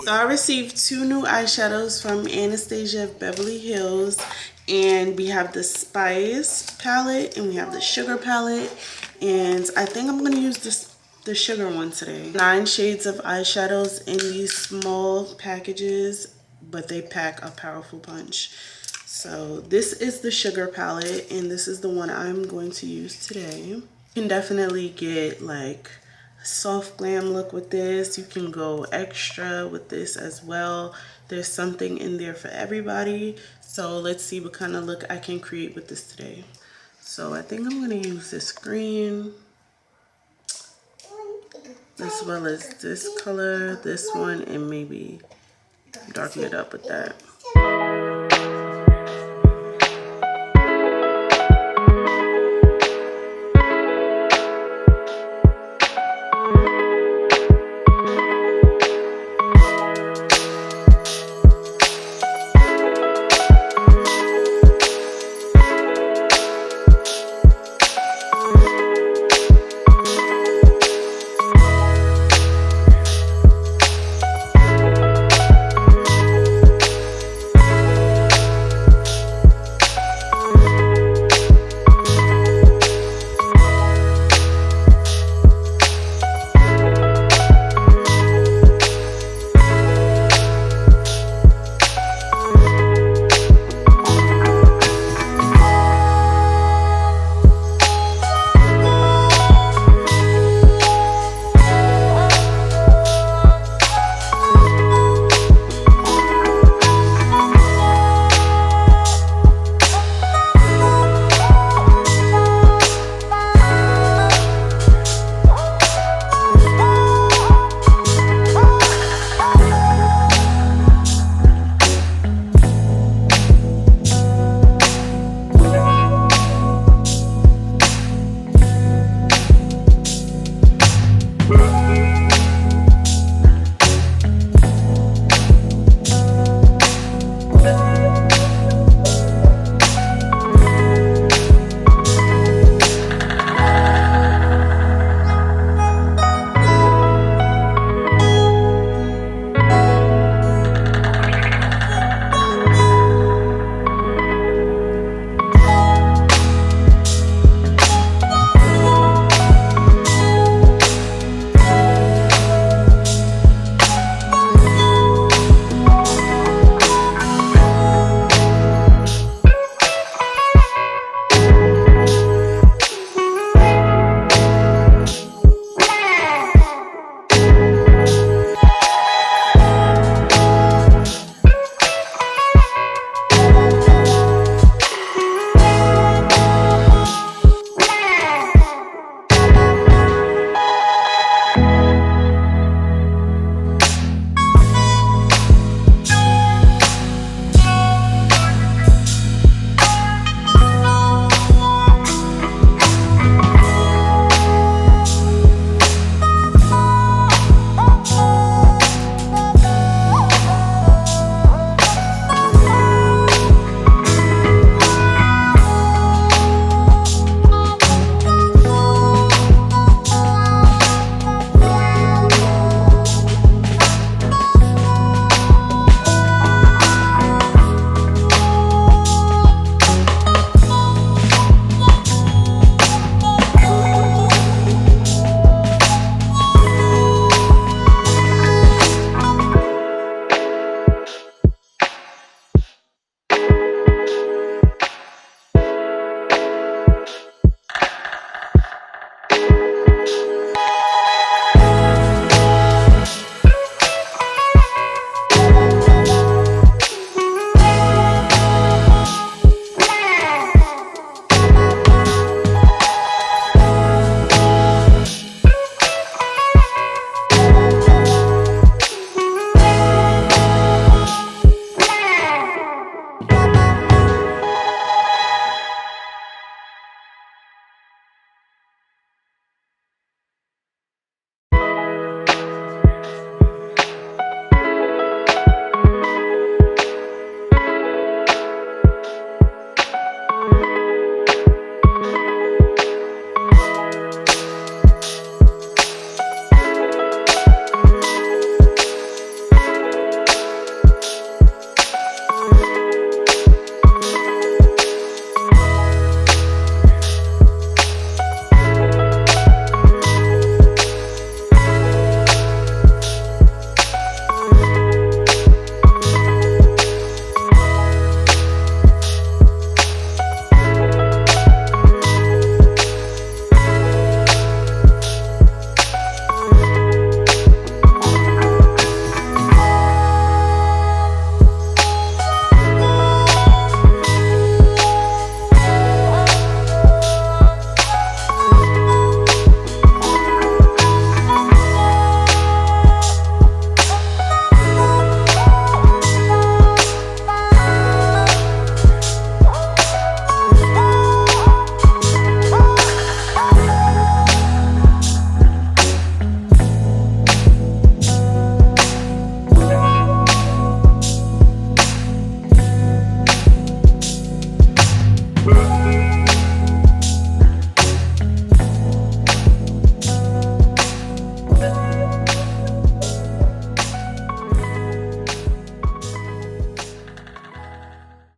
So I received 2 new eyeshadows from Anastasia of Beverly Hills, and we have the Spice palette and we have the Sugar palette, and I think I'm going to use the Sugar one today. 9 shades of eyeshadows in these small packages, but they pack a powerful punch. So this is the Sugar palette, and this is the one I'm going to use today. You can definitely get like soft glam look with this. You can go extra with this as well. There's something in there for everybody. So let's see what kind of look I can create with this today. So I think I'm going to use this green as well as this color, this one, and maybe darken it up with that.